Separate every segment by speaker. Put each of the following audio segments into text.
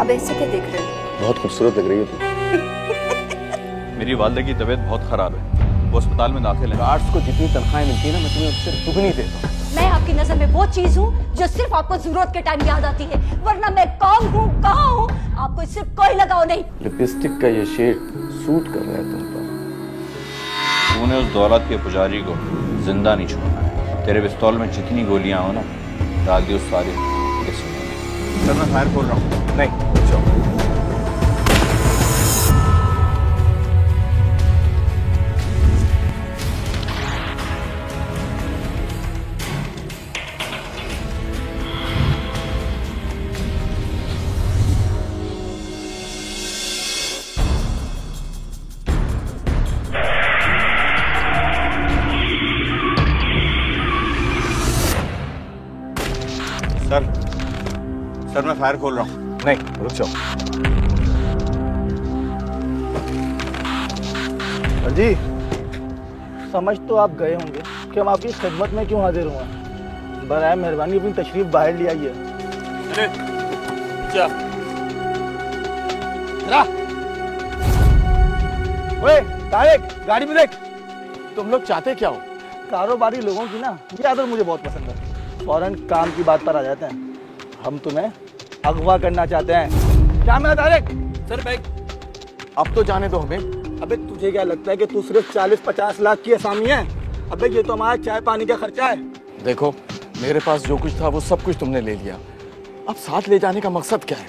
Speaker 1: अब ऐसे क्या देख रहे हो?
Speaker 2: बहुत खूबसूरत लग रही हो तुम।
Speaker 3: मेरी वालिदा की तबीयत बहुत खराब है, वो अस्पताल में दाखिल है।
Speaker 2: गार्ड्स को जितनी तनख्वाहें मिलती है ना, मैं तुम्हें उससे दुगनी देता हूँ।
Speaker 1: मैं आपकी नजर में वो चीज हूँ जो सिर्फ आपको जरूरत के टाइम याद आती है, वरना मैं कौन हूँ, कहाँ हूँ, आपको इससे कोई लगाव नहीं।
Speaker 2: लिपस्टिक का ये शेड सूट कर रहा है तुम पर।
Speaker 3: तूने उस दौलत के पुजारी को जिंदा नहीं छोड़ना है। तेरे पिस्तौल में जितनी गोलियां हो ना, डाल दी उस सारे। सर मैं फायर खोल रहा हूँ।
Speaker 2: नहीं, चलो।
Speaker 3: सर मैं फायर खोल रहा हूँ।
Speaker 2: नहीं, रुक जाओ।
Speaker 4: सर जी, समझ तो आप गए होंगे कि हम आपकी खिदमत में क्यों हाजिर हुए। बराए मेहरबानी अपनी तशरीफ बाहर ले आइए।
Speaker 2: ओए, तारिक, गाड़ी में देख। तुम लोग चाहते क्या हो?
Speaker 4: कारोबारी लोगों की ना ये आदत मुझे बहुत पसंद है, फौरन काम की बात पर आ जाते हैं। हम तुम्हें अगवा करना चाहते हैं। क्या मैं तारिक?
Speaker 2: सर बैग अब तो जाने दो हमें।
Speaker 4: अबे तुझे क्या लगता है कि तू सिर्फ 40-50 लाख की असामी है? अबे ये तो हमारा चाय पानी का खर्चा है।
Speaker 2: देखो, मेरे पास जो कुछ था वो सब कुछ तुमने ले लिया। अब साथ ले जाने का मकसद क्या है?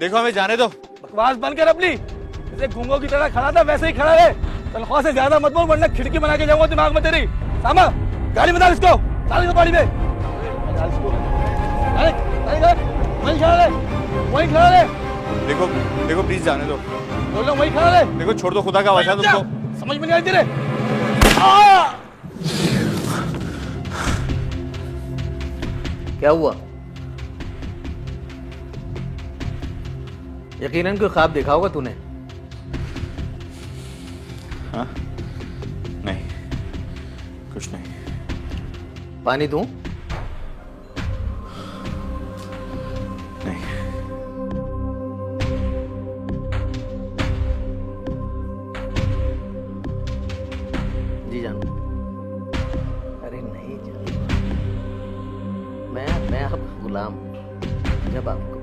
Speaker 3: देखो हमें जाने दो।
Speaker 4: बकवास बंद कर अपनी। जैसे गूंगों की तरह खड़ा था वैसे ही खड़ा रहे। तनख्वाह से ज्यादा मत बोल, वरना खिड़की बना के जाऊंगा दिमाग में तेरी। सामा, गाड़ी में डाल इसको, डाल इसको गाड़ी में। वहीं खड़ा रहे, वहीं खड़ा रहे।
Speaker 3: देखो देखो प्लीज जाने दो।
Speaker 4: बोल रहा हूं, वहीं खड़ा रहे।
Speaker 3: देखो छोड़ दो, खुदा का वास्ता तुमको
Speaker 4: समझ में नहीं आई तेरे?
Speaker 5: क्या हुआ? यकीनन कोई ख्वाब देखा होगा तूने।
Speaker 3: हाँ? नहीं, कुछ नहीं।
Speaker 5: पानी दूं?
Speaker 3: नहीं।
Speaker 5: जी जान। अरे नहीं जान, मैं अब गुलाम हूं। जब आपको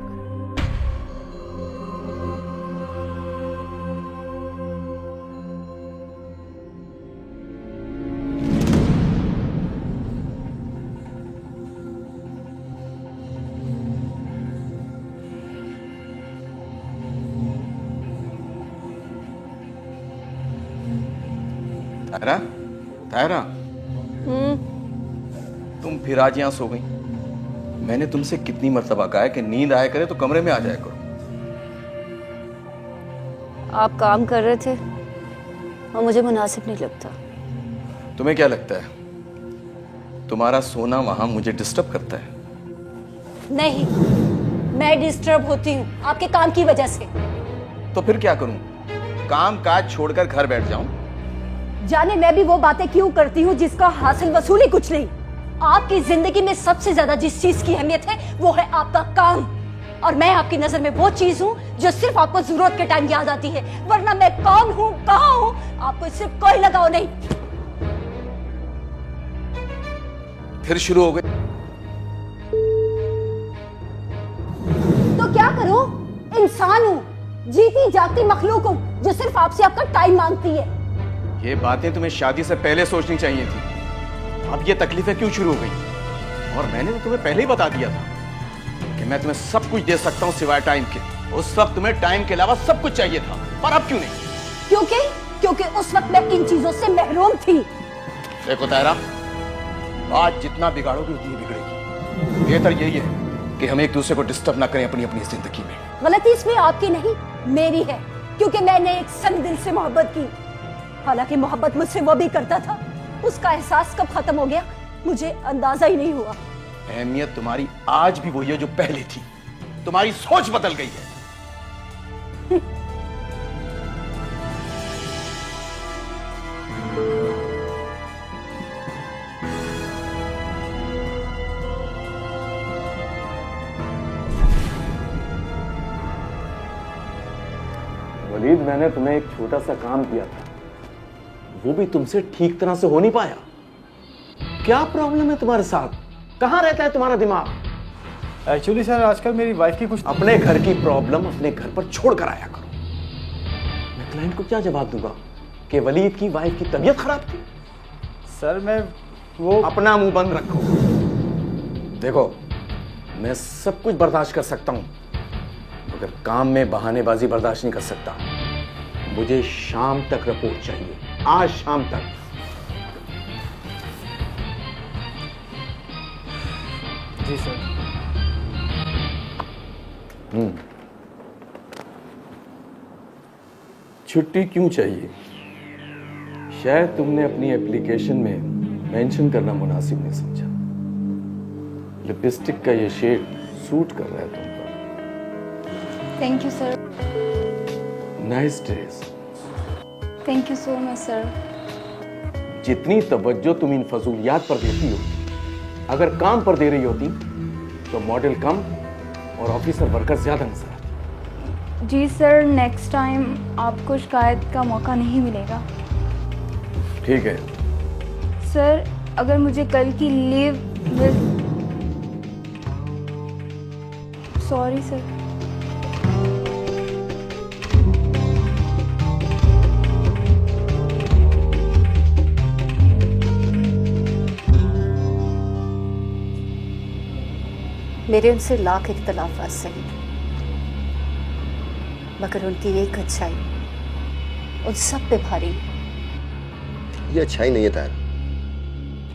Speaker 2: तायरा, तायरा, तुम फिर आज यहाँ सो गई। मैंने तुमसे कितनी मर्तबा कहा है कि नींद आया करे तो कमरे में आ जाया करो।
Speaker 1: आप काम कर रहे थे और मुझे मुनासिब नहीं लगता।
Speaker 2: तुम्हें क्या लगता है तुम्हारा सोना वहां मुझे डिस्टर्ब करता है?
Speaker 1: नहीं, मैं डिस्टर्ब होती हूँ आपके काम की वजह से।
Speaker 2: तो फिर क्या करूं? काम काज छोड़कर घर बैठ जाऊं?
Speaker 1: जाने मैं भी वो बातें क्यों करती हूँ जिसका हासिल वसूली कुछ नहीं। आपकी जिंदगी में सबसे ज्यादा जिस चीज की अहमियत है वो है आपका काम, और मैं आपकी नजर में वो चीज हूँ जो सिर्फ आपको जरूरत के टाइम याद आती है, वरना मैं कौन हूँ, कहाँ हूँ, आपको इससे कोई लगाव नहीं।
Speaker 2: फिर शुरू हो गई।
Speaker 1: तो क्या करूं? इंसान हूं, जीती जागती मखलूक हूं जो सिर्फ आपसे आपका टाइम मांगती है।
Speaker 2: ये बातें तुम्हें शादी से पहले सोचनी चाहिए थी। अब ये तकलीफें क्यों शुरू हो गई? और मैंने तो तुम्हें पहले ही बता दिया था कि मैं तुम्हें सब कुछ दे सकता हूँ सिवाय टाइम के। उस वक्त तुम्हें टाइम के अलावा सब कुछ चाहिए था, पर अब क्यों नहीं?
Speaker 1: क्योंकि उस वक्त मैं इन चीजों से महरूम थी।
Speaker 2: देखो तायरा, आज जितना बिगाड़ोगे उतनी बिगड़ेगी। बेहतर यही है कि हम एक दूसरे को डिस्टर्ब ना करें अपनी अपनी जिंदगी में।
Speaker 1: गलती इसमें आपकी नहीं मेरी है, क्योंकि मैंने एक सनी दिल से मोहब्बत की। हालांकि मोहब्बत मुझसे वो भी करता था, उसका एहसास कब खत्म हो गया मुझे अंदाजा ही नहीं हुआ।
Speaker 2: अहमियत तुम्हारी आज भी वही है जो पहले थी। तुम्हारी सोच बदल गई है। वलीद, मैंने तुम्हें एक छोटा सा काम दिया था, वो भी तुमसे ठीक तरह से हो नहीं पाया। क्या प्रॉब्लम है तुम्हारे साथ? कहां रहता है तुम्हारा दिमाग?
Speaker 4: एक्चुअली सर आजकल मेरी वाइफ की कुछ
Speaker 2: अपने घर की प्रॉब्लम अपने घर पर छोड़ कर आया करो। मैं क्लाइंट को क्या जवाब दूंगा कि वलीद की वाइफ की तबीयत खराब थी?
Speaker 4: सर मैं वो
Speaker 2: अपना मुंह बंद रखो। देखो, मैं सब कुछ बर्दाश्त कर सकता हूं, मगर काम में बहानेबाजी बर्दाश्त नहीं कर सकता। मुझे शाम तक रिपोर्ट चाहिए, आज शाम तक।
Speaker 4: जी सर।
Speaker 2: छुट्टी क्यों चाहिए? शायद तुमने अपनी एप्लीकेशन में मेंशन करना मुनासिब नहीं समझा। लिपस्टिक का ये शेड सूट कर रहा है तुम पर।
Speaker 6: Thank you sir.
Speaker 2: Nice dress.
Speaker 6: Thank you so much sir.
Speaker 2: जितनी तवज्जो तुम इन फजूलियात पर देती हो, अगर काम पर दे रही होती तो मॉडल कम और ऑफिसर वर्कर ज्यादा नजर आते।
Speaker 6: जी सर, नेक्स्ट टाइम आपको शिकायत का मौका नहीं मिलेगा।
Speaker 2: ठीक है।
Speaker 6: सर अगर मुझे कल की लीव मिल। Sorry sir.
Speaker 1: मेरे उनसे लाख इख्तलाफात सही, मगर उनकी एक अच्छाई उन सब पे भारी।
Speaker 7: ये अच्छाई नहीं है तार,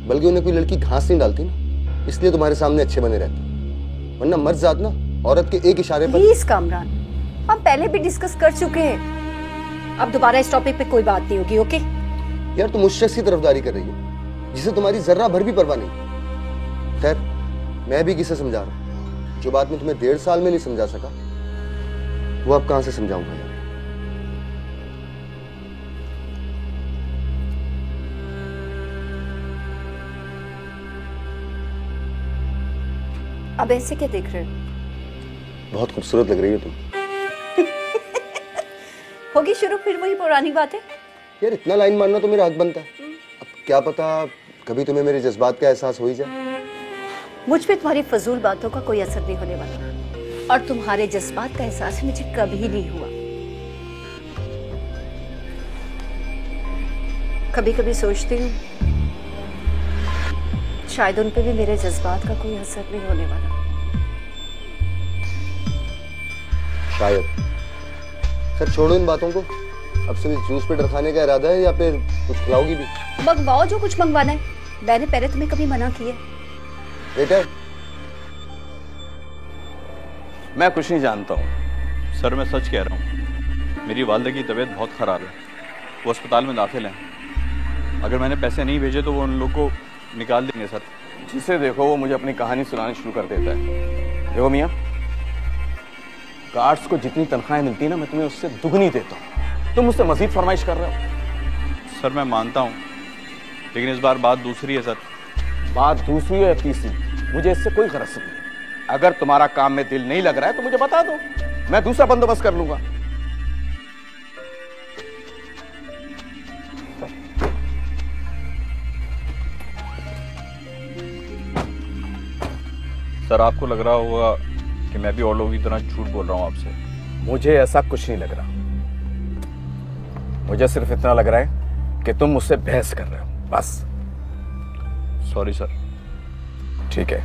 Speaker 7: बल्कि उन्हें कोई लड़की घास नहीं डालती ना, इसलिए तुम्हारे सामने अच्छे बने रहते। वरना मर्द जात ना औरत के एक इशारे पर।
Speaker 1: प्लीज कामरान, हम पहले भी डिस्कस कर चुके हैं, अब दोबारा इस टॉपिक पे कोई बात नहीं होगी। ओके
Speaker 7: यार, तुम उस शख्स की तरफदारी कर रही हो जिसे तुम्हारी जर्रा भर भी परवाह नहीं। खैर, मैं भी किसे समझा रहा हूँ? जो बात मैं तुम्हें 1.5 साल में नहीं समझा सका, वो अब कहां से समझाऊंगा यार।
Speaker 1: अब ऐसे क्या देख रहे हो?
Speaker 7: बहुत खूबसूरत लग रही हो तुम।
Speaker 1: होगी शुरू फिर वही पुरानी बातें।
Speaker 7: यार, इतना लाइन मारना तो मेरा हक बनता है। अब क्या पता कभी तुम्हें मेरे जज्बात का एहसास हो ही जाए।
Speaker 1: मुझ पे तुम्हारी फजूल बातों का कोई असर नहीं होने वाला, और तुम्हारे जज्बात का एहसास मुझे कभी नहीं हुआ। कभी कभी सोचती हूँ शायद उन पे भी मेरे जज्बात का कोई असर नहीं होने वाला।
Speaker 7: शायद। सर छोड़ो इन बातों को। अब सिर्फ जूस पे डर खाने का इरादा है या फिर कुछ खिलाओगी भी?
Speaker 1: मंगवाओ जो कुछ मंगवाना है, मैंने पहले तुम्हें कभी मना किया?
Speaker 7: वेटर,
Speaker 2: मैं कुछ नहीं जानता हूँ।
Speaker 3: सर मैं सच कह रहा हूँ, मेरी वालदा की तबीयत बहुत ख़राब है, वो अस्पताल में दाखिल हैं। अगर मैंने पैसे नहीं भेजे तो वो उन लोग को निकाल देंगे सर।
Speaker 2: जिसे देखो वो मुझे अपनी कहानी सुनानी शुरू कर देता है। देखो मियाँ, गार्ड्स को जितनी तनख्वाहें मिलती है ना, मैं तुम्हें उससे दुगनी देता हूँ। तुम मुझसे मजीद फरमाइश कर रहे हो।
Speaker 3: सर मैं मानता हूँ, लेकिन इस बार बात दूसरी है सर।
Speaker 2: बात दूसरी हो या तीसरी, मुझे इससे कोई गरज नहीं। अगर तुम्हारा काम में दिल नहीं लग रहा है तो मुझे बता दो, मैं दूसरा बंदोबस्त कर लूंगा।
Speaker 3: सर आपको लग रहा होगा कि मैं भी और लोगों की तरह झूठ बोल रहा हूँ आपसे।
Speaker 2: मुझे ऐसा कुछ नहीं लग रहा, मुझे सिर्फ इतना लग रहा है कि तुम मुझसे बहस कर रहे हो, बस।
Speaker 3: Sorry sir.
Speaker 2: ठीक है।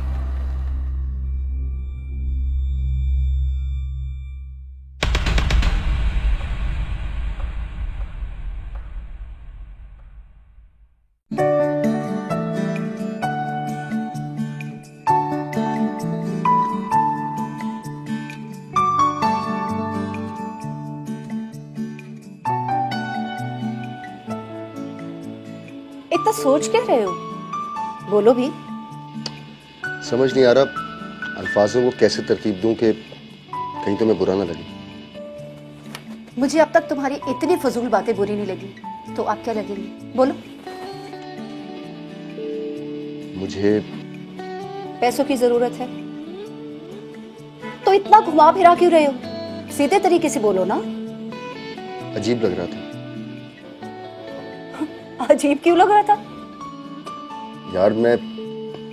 Speaker 1: इतना सोच क्या रहे हो? बोलो भी।
Speaker 7: समझ नहीं आ रहा अल्फाजों को कैसे तरतीब दूं कि कहीं तुम्हें बुरा ना लगे।
Speaker 1: मुझे अब तक तुम्हारी इतनी फजूल बातें बुरी नहीं लगी, तो आप क्या लगेंगी? बोलो।
Speaker 7: मुझे
Speaker 1: पैसों की जरूरत है तो इतना घुमा फिरा क्यों रहे हो? सीधे तरीके से बोलो ना।
Speaker 7: अजीब लग रहा था।
Speaker 1: अजीब क्यों लग रहा था?
Speaker 7: यार मैं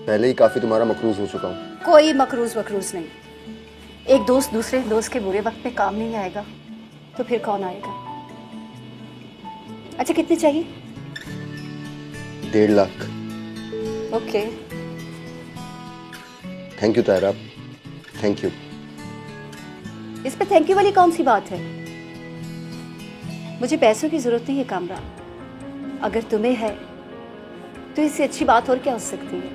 Speaker 7: पहले ही काफी तुम्हारा मकरूज हो चुका हूँ।
Speaker 1: कोई मकरूज वकरूज नहीं। एक दोस्त दूसरे दोस्त के बुरे वक्त पे काम नहीं आएगा तो फिर कौन आएगा? अच्छा कितने चाहिए?
Speaker 7: 1.5 lakh.
Speaker 1: Okay.
Speaker 7: Thank you तायरा, thank you.
Speaker 1: इस पे थैंक यू वाली कौन सी बात है? मुझे पैसों की जरूरत नहीं है कामरा। अगर तुम्हें है तो इससे अच्छी बात और क्या हो सकती है?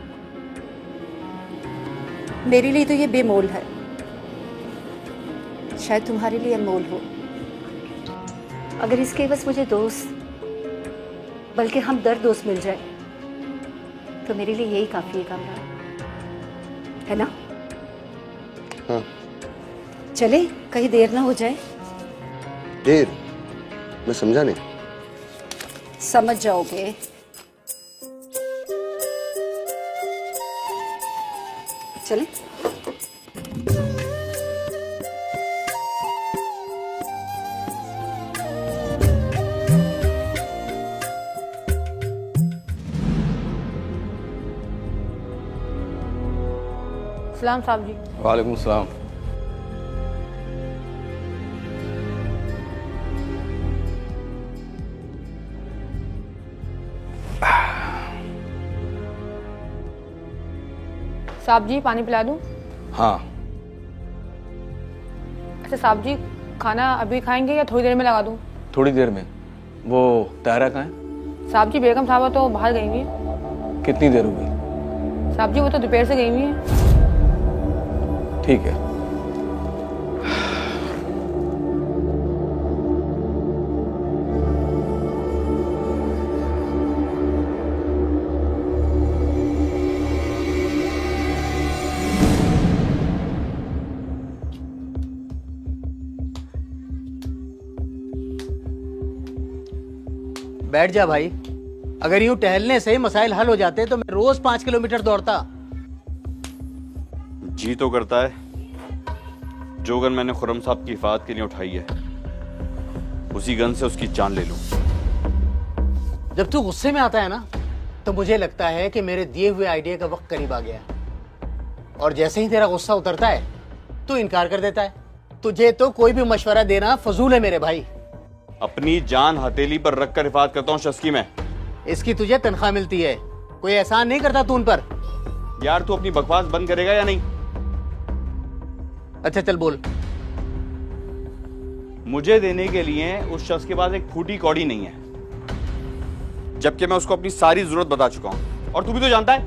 Speaker 1: मेरे लिए तो ये बेमोल है, शायद तुम्हारे लिए अनमोल हो। अगर इसके बस मुझे दोस्त बल्कि हम दर्द दोस्त मिल जाए तो मेरे लिए यही काफी है कामरा, है ना?
Speaker 7: हाँ।
Speaker 1: चले, कहीं देर ना हो जाए।
Speaker 7: देर? मैं समझा नहीं।
Speaker 1: समझ जाओगे। चले।
Speaker 6: सलाम साहब जी।
Speaker 2: वालेकुम सलाम।
Speaker 6: साहब जी पानी पिला दूं?
Speaker 2: हाँ।
Speaker 6: अच्छा साहब जी, खाना अभी खाएंगे या थोड़ी देर में लगा दूं?
Speaker 2: थोड़ी देर में। वो तायरा कहाँ है?
Speaker 6: साहब जी बेगम साहबा तो बाहर गई हुई है।
Speaker 2: कितनी देर हो गई?
Speaker 6: साहब जी वो तो दोपहर से गई हुई है।
Speaker 2: ठीक है।
Speaker 5: बैठ जा भाई। अगर यूं टहलने से मसाइल हल हो जाते तो मैं रोज 5 किलोमीटर दौड़ता।
Speaker 3: जी तो करता है, जो गन मैंने खुर्रम साहब की हिफाजत के लिए उठाई है उसी गन से उसकी जान ले लूं।
Speaker 5: जब तू गुस्से में आता है ना तो मुझे लगता है कि मेरे दिए हुए आइडिया का वक्त करीब आ गया है, और जैसे ही तेरा गुस्सा उतरता है तू इनकार कर देता है। तुझे तो कोई भी मशवरा देना फजूल है मेरे भाई।
Speaker 3: अपनी जान हथेली पर रखकर हिफाजत करता हूँ शख्स की मैं।
Speaker 5: इसकी तुझे तनख्वाह मिलती है, कोई एहसान नहीं करता तू उन पर।
Speaker 3: यार तू अपनी बकवास बंद करेगा या नहीं?
Speaker 5: अच्छा चल बोल।
Speaker 3: मुझे देने के लिए उस शख्स के पास एक फूटी कौड़ी नहीं है, जबकि मैं उसको अपनी सारी जरूरत बता चुका हूं, और तू भी तो जानता है।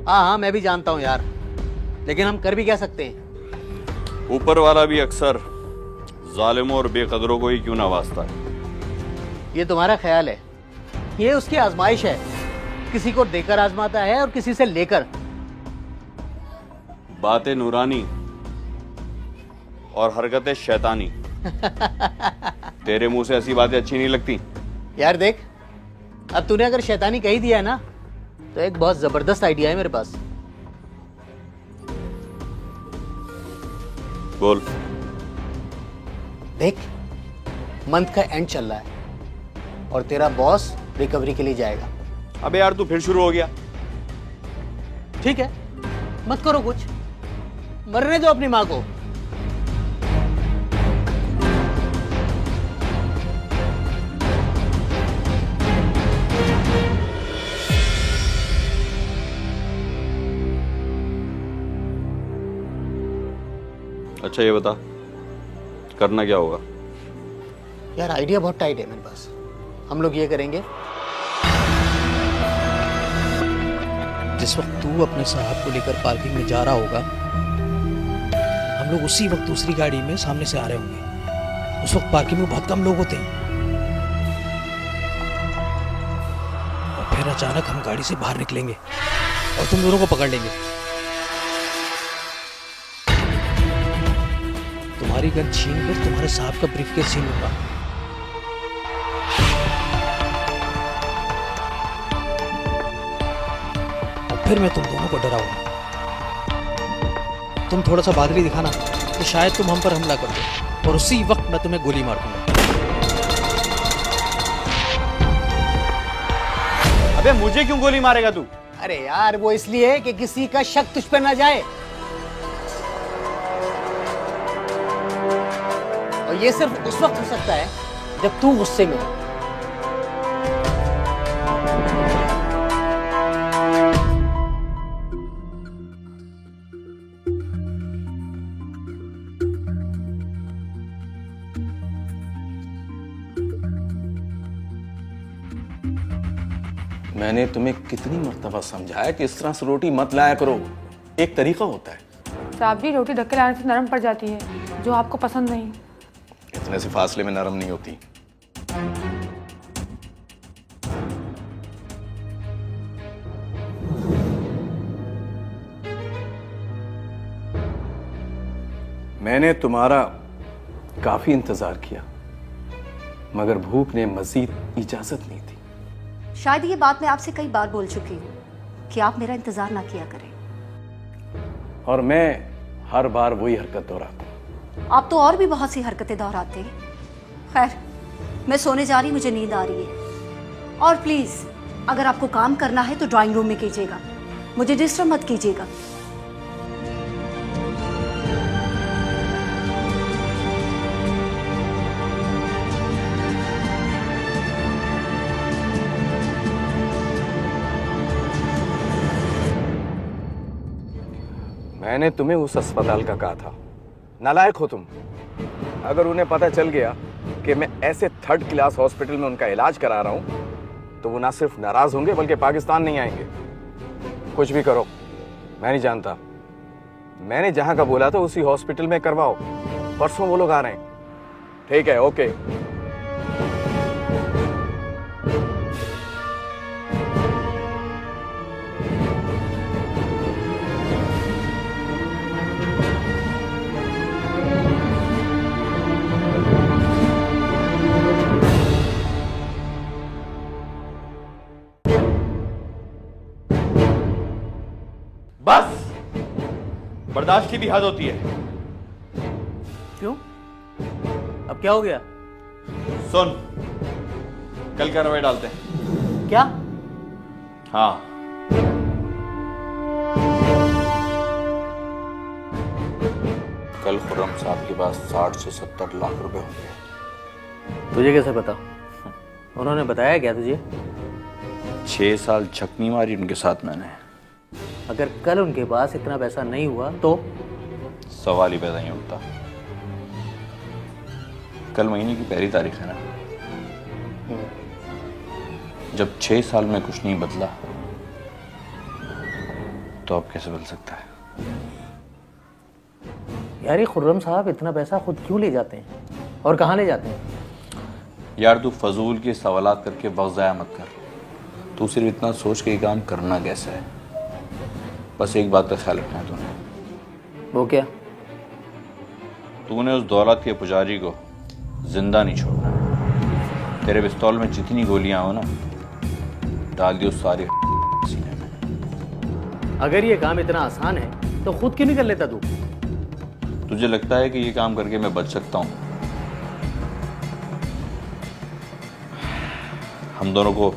Speaker 5: हाँ मैं भी जानता हूँ यार, लेकिन हम कर भी क्या सकते हैं?
Speaker 3: ऊपर वाला भी अक्सर जालिमों और बेकदरों को ही क्यों नवाजता है।
Speaker 5: ये तुम्हारा ख्याल है, ये उसकी आजमाइश है। किसी को देकर आजमाता है और किसी से लेकर।
Speaker 3: बातें नूरानी और हरकतें शैतानी। तेरे मुंह से ऐसी बातें अच्छी नहीं लगती।
Speaker 5: यार देख, अब तूने अगर शैतानी कही दिया है ना तो एक बहुत जबरदस्त आइडिया है मेरे पास।
Speaker 3: बोल।
Speaker 5: देख, मंथ का एंड चल रहा है और तेरा बॉस रिकवरी के लिए जाएगा।
Speaker 3: अबे यार तू फिर शुरू हो गया।
Speaker 5: ठीक है, मत करो कुछ, मरने दो अपनी माँ को।
Speaker 3: अच्छा ये बता, करना क्या होगा?
Speaker 5: यार आइडिया बहुत टाइट है मेरे पास। हम लोग ये करेंगे,
Speaker 8: जिस वक्त तू अपने साहब को लेकर पार्किंग में जा रहा होगा, हम लोग उसी वक्त दूसरी गाड़ी में सामने से आ रहे होंगे। उस वक्त पार्किंग में बहुत कम लोग होते हैं, और फिर अचानक हम गाड़ी से बाहर निकलेंगे और तुम दोनों को पकड़ लेंगे। तुम्हारी गन छीन कर तुम्हारे साहब का ब्रीफकेस छीन लूंगा। फिर मैं तुम दोनों को डराऊंगा। तुम थोड़ा सा बादली दिखाना तो शायद तुम हम पर हमला कर दो, और उसी वक्त मैं तुम्हें गोली मार दूंगा।
Speaker 3: अबे मुझे क्यों गोली मारेगा तू?
Speaker 5: अरे यार वो इसलिए कि किसी का शक तुझ पर ना जाए, और ये सिर्फ उस वक्त हो सकता है जब तू गुस्से में हो।
Speaker 2: मैंने तुम्हें कितनी मर्तबा समझाया कि इस तरह से रोटी मत लाया करो, एक तरीका होता है।
Speaker 9: साहब जी, रोटी धक्के लाने से नरम पड़ जाती है, जो आपको पसंद नहीं।
Speaker 2: इतने से फासले में नरम नहीं होती। मैंने तुम्हारा काफी इंतजार किया, मगर भूख ने मजीद इजाजत नहीं दी।
Speaker 1: शायद ये बात मैं आपसे कई बार बोल चुकी हूँ कि आप मेरा इंतजार ना किया करें,
Speaker 2: और मैं हर बार वही हरकत दोहराता हूँ।
Speaker 1: आप तो और भी बहुत सी हरकतें दोहराते हैं। खैर, मैं सोने जा रही, मुझे नींद आ रही है। और प्लीज अगर आपको काम करना है तो ड्राइंग रूम में कीजिएगा, मुझे डिस्टर्ब मत कीजिएगा।
Speaker 2: मैंने तुम्हें उस अस्पताल का कहा था, नालायक हो तुम। अगर उन्हें पता चल गया कि मैं ऐसे 3rd क्लास हॉस्पिटल में उनका इलाज करा रहा हूं, तो वो ना सिर्फ नाराज होंगे बल्कि पाकिस्तान नहीं आएंगे। कुछ भी करो, मैं नहीं जानता। मैंने जहां का बोला था उसी हॉस्पिटल में करवाओ, परसों वो लोग आ रहे हैं। ठीक है, ओके।
Speaker 3: बस, बर्दाश्त की भी हद होती है।
Speaker 5: क्यों? अब क्या हो गया?
Speaker 3: सुन, कल कार्रवाई डालते हैं।
Speaker 5: क्या?
Speaker 3: हाँ। कल खुर्रम साहब के पास 60 से 70 लाख रुपए होंगे।
Speaker 5: तुझे कैसे पता? उन्होंने बताया क्या तुझे?
Speaker 3: 6 साल छकनी मारी उनके साथ मैंने।
Speaker 5: अगर कल उनके पास इतना पैसा नहीं हुआ तो?
Speaker 3: सवाल ही पैदा नहीं उठता। कल महीने की 1 तारीख है ना। जब 6 साल में कुछ नहीं बदला तो अब कैसे बदल सकता है?
Speaker 5: यार ये खुर्रम साहब इतना पैसा खुद क्यों ले जाते हैं और कहाँ ले जाते हैं?
Speaker 3: यार तू फजूल के सवालात करके वक्त ज़ाया मत कर। तू सिर्फ इतना सोच के ये काम करना कैसा है। बस एक बात का ख्याल रखना है तूने।
Speaker 5: वो क्या?
Speaker 3: तूने उस दौलत के पुजारी को जिंदा नहीं छोड़ना है। तेरे पिस्तौल में जितनी गोलियां हो ना, डाल दी उस सारी सीने में।
Speaker 5: अगर ये काम इतना आसान है तो खुद क्यों नहीं कर लेता तू?
Speaker 3: तुझे लगता है कि ये काम करके मैं बच सकता हूं? हम दोनों को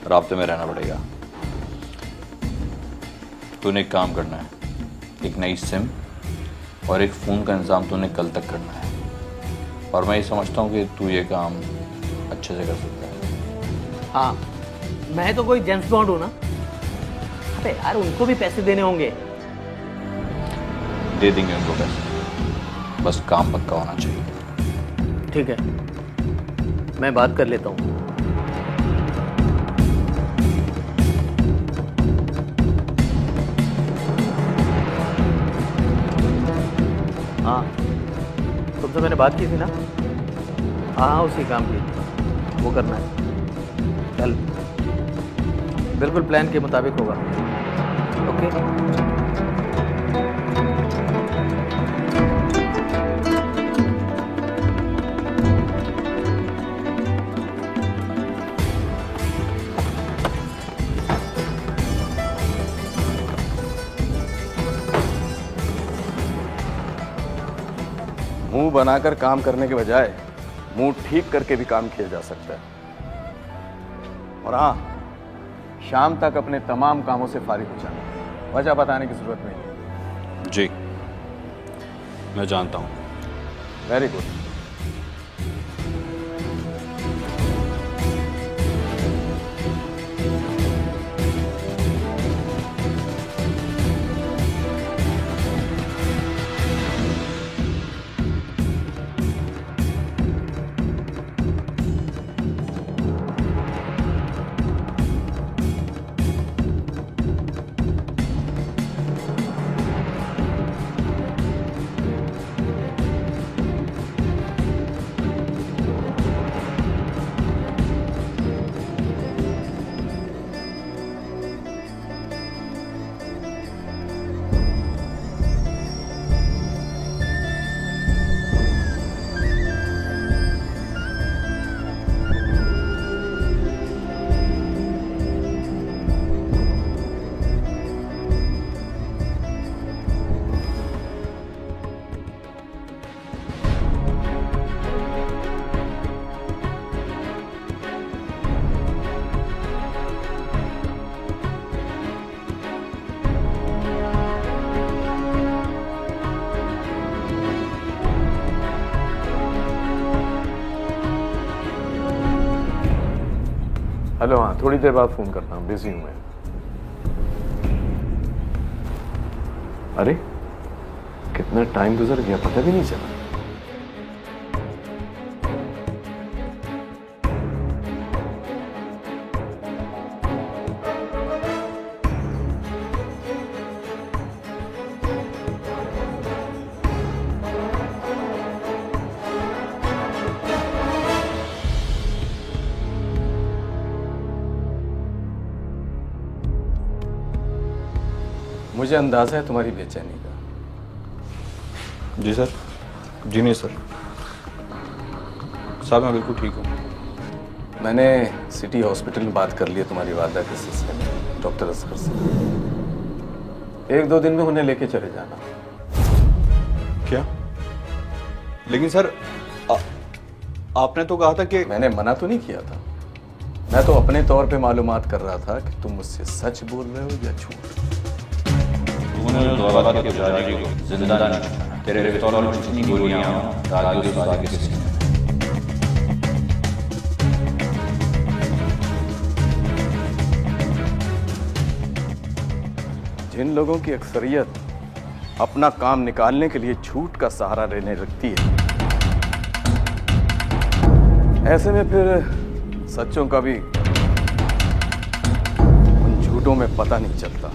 Speaker 3: राब्ते में रहना पड़ेगा। तूने एक काम करना है, एक नई सिम और एक फ़ोन का इंतज़ाम तूने कल तक करना है। और मैं ये समझता हूँ कि तू ये काम अच्छे से कर सकता है।
Speaker 5: हाँ, मैं तो कोई जेम्स बॉन्ड हूँ ना। अबे यार उनको भी पैसे देने होंगे।
Speaker 3: दे देंगे उनको पैसे, बस काम पक्का होना चाहिए।
Speaker 5: ठीक है, मैं बात कर लेता हूँ। हाँ, तुमसे मैंने बात की थी ना। हाँ, उसी काम की वो करना है। कल बिल्कुल प्लान के मुताबिक होगा। ओके।
Speaker 2: मुंह बनाकर काम करने के बजाय मुंह ठीक करके भी काम किया जा सकता है। और हाँ, शाम तक अपने तमाम कामों से फारिग हो जाना। वजह बताने की जरूरत नहीं।
Speaker 3: जी मैं जानता हूँ।
Speaker 2: Very good. हेलो, हाँ थोड़ी देर बाद फोन करता हूँ, बिजी हूँ मैं। अरे कितना टाइम गुजर गया पता भी नहीं चला। मुझे अंदाजा है तुम्हारी बेचैनी का।
Speaker 3: जी सर। जी नहीं सर, साहब मैं बिल्कुल ठीक हूँ।
Speaker 2: मैंने सिटी हॉस्पिटल में बात कर ली है तुम्हारी वालदा के सिलसिले में डॉक्टर असगर से। 1-2 दिन में उन्हें लेके चले जाना।
Speaker 3: क्या? लेकिन सर आपने तो कहा था कि।
Speaker 2: मैंने मना तो नहीं किया था, मैं तो अपने तौर पे मालूमात कर रहा था कि तुम मुझसे सच बोल रहे हो या झूठ।
Speaker 3: तूने दौलत के पुजारी को जिंदा नहीं छोड़ा। तेरे पिस्तौल में जितनी गोलियां डाल दी उस वाले के सीने में।
Speaker 2: जिन लोगों की अक्सरियत अपना काम निकालने के लिए झूठ का सहारा लेने लगती है, ऐसे में फिर सच्चों का भी उन झूठों में पता नहीं चलता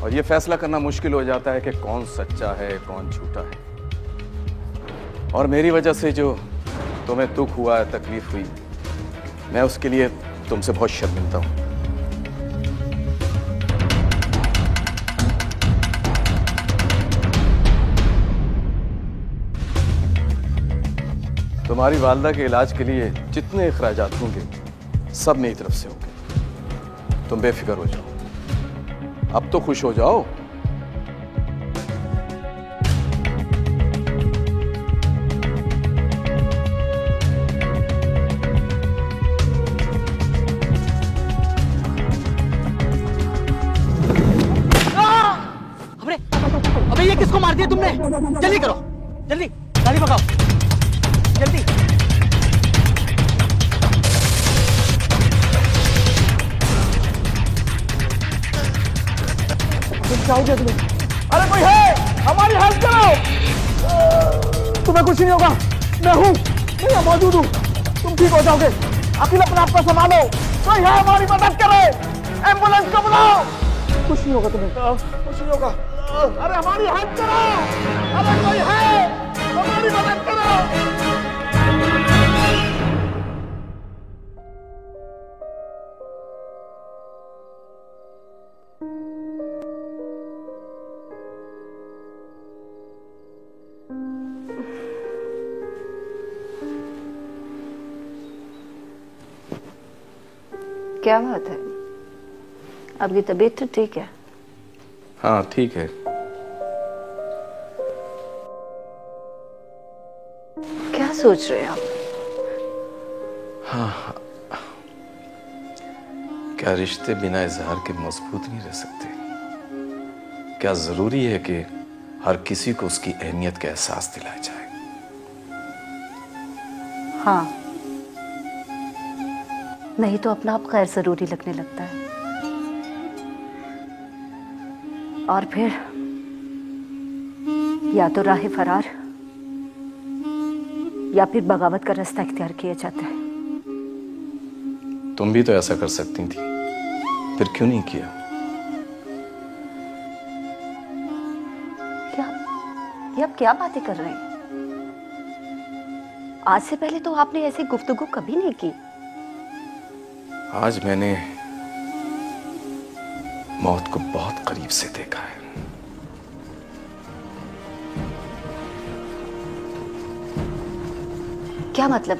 Speaker 2: और ये फैसला करना मुश्किल हो जाता है कि कौन सच्चा है कौन झूठा है। और मेरी वजह से जो तुम्हें दुख हुआ है, तकलीफ हुई, मैं उसके लिए तुमसे बहुत शर्मिंदा हूं। तुम्हारी वालदा के इलाज के लिए जितने अखराजात होंगे सब मेरी तरफ से होंगे। तुम बेफिक्र हो जाओ, अब तो खुश हो जाओ।
Speaker 5: अबे ये किसको मार दिया तुमने? जल्दी करो, जल्दी गाड़ी भगाओ, जल्दी।
Speaker 4: जाओगे तुम्हें? अरे कोई है, हमारी हेल्प करो। तुम्हें कुछ नहीं होगा, मैं हूँ, मैं यहाँ मौजूद हूँ। तुम ठीक हो जाओगे, अकेले अपने आप को संभालो। कोई है हमारी मदद करे, एम्बुलेंस को बुलाओ। कुछ नहीं होगा तुम्हें, कुछ नहीं होगा। अरे हमारी हेल्प करो, अरे कोई है, हमारी मदद करो।
Speaker 1: क्या बात है, आपकी तबीयत तो ठीक है?
Speaker 2: हाँ ठीक है।
Speaker 1: क्या सोच रहे हैं आप?
Speaker 2: हाँ, क्या रिश्ते बिना इजहार के मजबूत नहीं रह सकते? क्या जरूरी है कि हर किसी को उसकी अहमियत का एहसास दिलाया जाए?
Speaker 1: हाँ, नहीं तो अपना आप गैर जरूरी लगने लगता है और फिर या तो राह फरार या फिर बगावत का रास्ता इख्तियार किया जाता है।
Speaker 2: तुम भी तो ऐसा कर सकती थी, फिर क्यों नहीं किया?
Speaker 1: ये आप क्या बातें कर रहे हैं? आज से पहले तो आपने ऐसी गुफ्तगू कभी नहीं की।
Speaker 2: आज मैंने मौत को बहुत करीब से देखा है।
Speaker 1: क्या मतलब?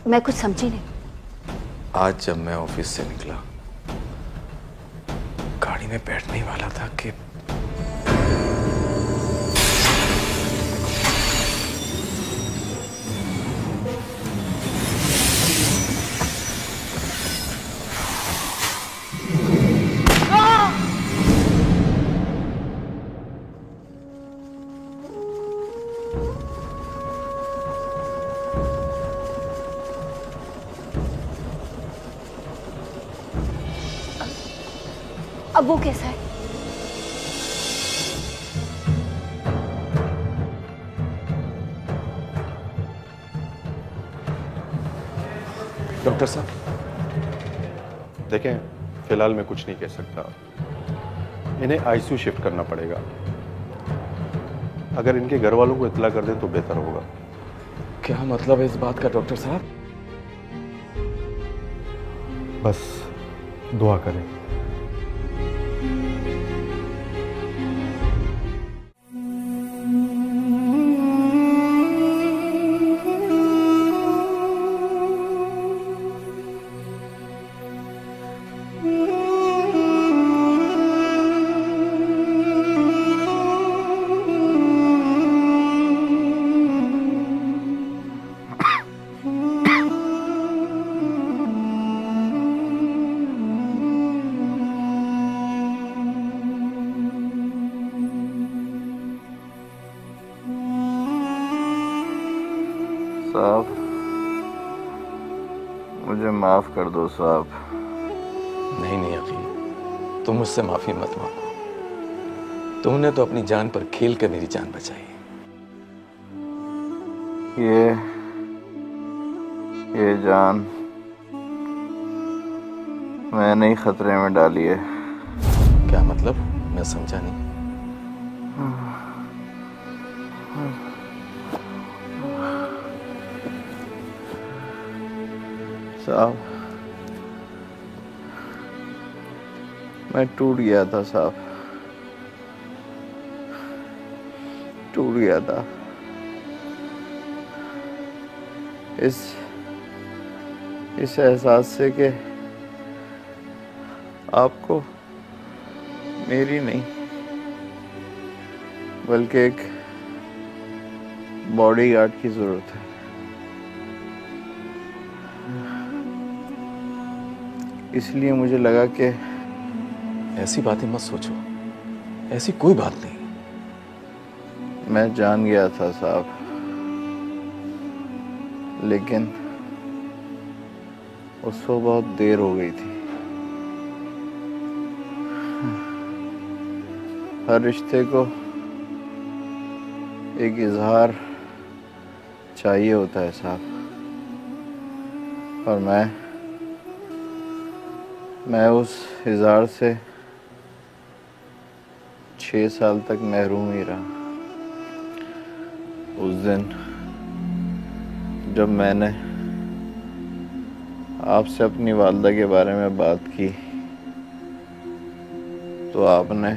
Speaker 1: मैं कुछ समझी नहीं।
Speaker 2: आज जब मैं ऑफिस से निकला, गाड़ी में बैठने ही वाला था कि
Speaker 1: अब वो कैसा है?
Speaker 2: डॉक्टर साहब
Speaker 10: देखें, फिलहाल मैं कुछ नहीं कह सकता। इन्हें आईसीयू शिफ्ट करना पड़ेगा। अगर इनके घर वालों को इत्तला कर दें तो बेहतर होगा।
Speaker 2: क्या मतलब है इस बात का डॉक्टर साहब?
Speaker 10: बस दुआ करें।
Speaker 3: साहब, मुझे माफ कर दो साहब।
Speaker 2: नहीं नहीं अकील, तुम मुझसे माफी मत मांगो। तुमने तो अपनी जान पर खेल कर मेरी जान बचाई।
Speaker 3: ये जान मैंने ही खतरे में डाली है।
Speaker 2: क्या मतलब? मैं समझा नहीं।
Speaker 3: साहब, मैं टूट गया था साहब, टूट गया था। इस एहसास से कि आपको मेरी नहीं बल्कि एक बॉडीगार्ड की जरूरत है। इसलिए मुझे लगा कि
Speaker 2: ऐसी बातें मत सोचो, ऐसी कोई बात नहीं।
Speaker 3: मैं जान गया था साहब, लेकिन उसको बहुत देर हो गई थी। हर रिश्ते को एक इजहार चाहिए होता है साहब, और मैं उस इजहार से 6 साल तक महरूम ही रहा। उस दिन जब मैंने आपसे अपनी वालदा के बारे में बात की तो आपने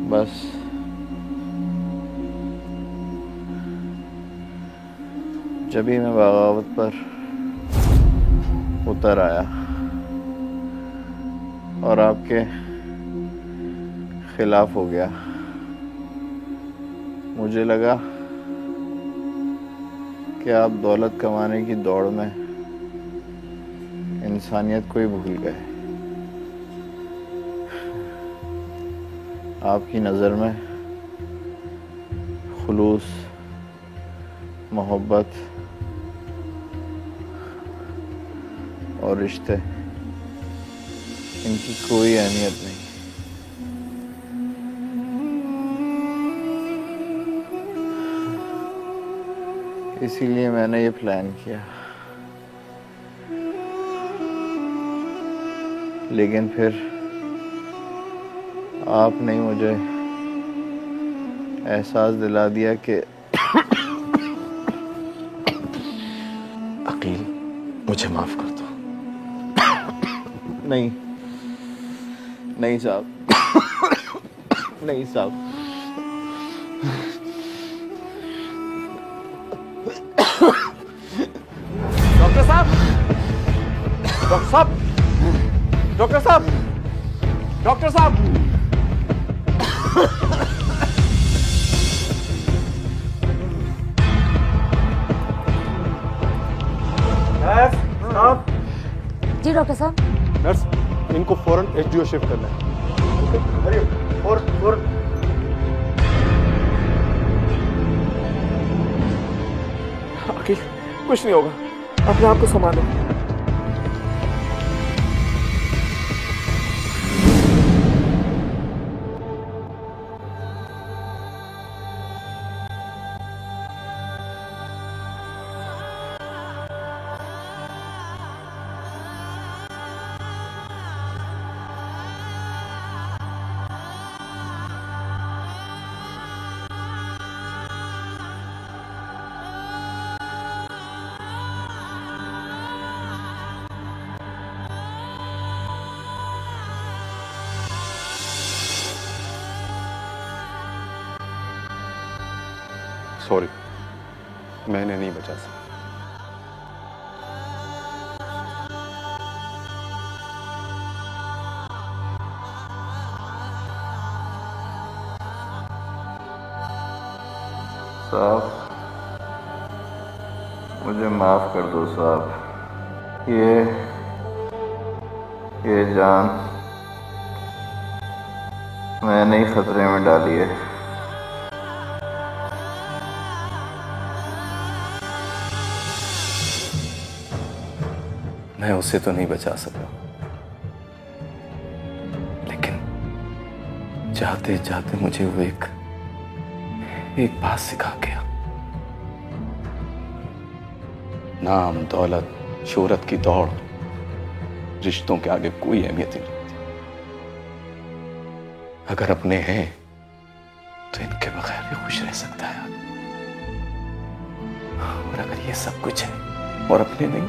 Speaker 3: बस जब ही मैं बगावत पर उतर आया और आपके खिलाफ हो गया मुझे लगा कि आप दौलत कमाने की दौड़ में इंसानियत को ही भूल गए। आपकी नज़र में खुलूस, मोहब्बत और रिश्ते, इनकी कोई अहमियत नहीं। इसीलिए मैंने ये प्लान किया, लेकिन फिर आपने मुझे एहसास दिला दिया कि
Speaker 2: अकील, मुझे माफ कर दो।
Speaker 3: नहीं नहीं साहब, नहीं साहब,
Speaker 2: डॉक्टर साहब, डॉक्टर साहब, डॉक्टर साहब, डॉक्टर साहब,
Speaker 10: नर्स साहब,
Speaker 1: जी डॉक्टर साहब।
Speaker 10: नर्स, इनको फौरन एचडीओ शिफ्ट करना है। ओके, हरिओम, फौरन।
Speaker 4: अकील, कुछ नहीं होगा, अपने आप को संभालो।
Speaker 10: सॉरी, मैंने नहीं बचा सकता।
Speaker 3: साहब, मुझे माफ कर दो साहब। ये जान मैंने ही खतरे में डाली है।
Speaker 2: मैं उसे तो नहीं बचा सका, लेकिन जाते जाते मुझे वो एक बात सिखा गया। नाम, दौलत, शोहरत की दौड़ रिश्तों के आगे कोई अहमियत नहीं रखती। अगर अपने हैं तो इनके बगैर भी खुश रह सकता है, और अगर ये सब कुछ है और अपने नहीं,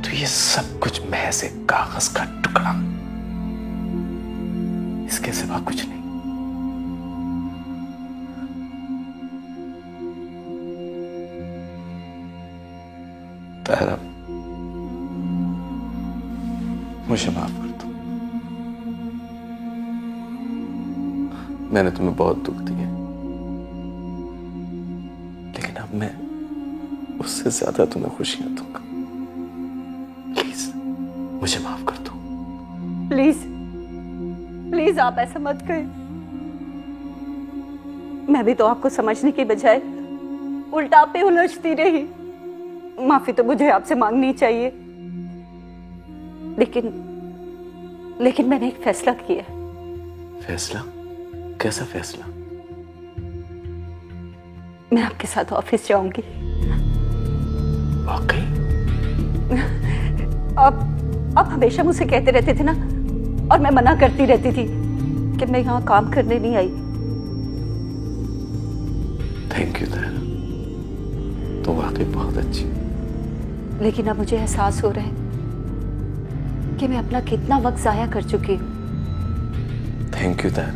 Speaker 2: तो ये सब कुछ महज एक कागज का टुकड़ा, इसके सिवा कुछ नहीं। तारा, मुझे माफ कर दो। मैंने तुम्हें बहुत दुख दिया, लेकिन अब मैं उससे ज्यादा तुम्हें खुशियां दूंगा। प्लीज मुझे माफ कर दो।
Speaker 1: प्लीज प्लीज आप ऐसा मत करें। मैं भी तो आपको समझने की बजाय उल्टा पे उलझती रही। माफी तो मुझे आपसे मांगनी चाहिए, लेकिन मैंने एक फैसला किया।
Speaker 2: फैसला? कैसा फैसला?
Speaker 1: मैं आपके साथ ऑफिस जाऊंगी।
Speaker 2: वाकई?
Speaker 1: आप हमेशा मुझसे कहते रहते थे ना, और मैं मना करती रहती थी कि मैं यहाँ काम करने नहीं आई।
Speaker 2: थैंक यू तारा, तो वाकई बहुत अच्छी।
Speaker 1: लेकिन अब मुझे एहसास हो रहा है कि मैं अपना कितना वक्त जाया कर चुकी हूँ।
Speaker 2: Thank you Tara.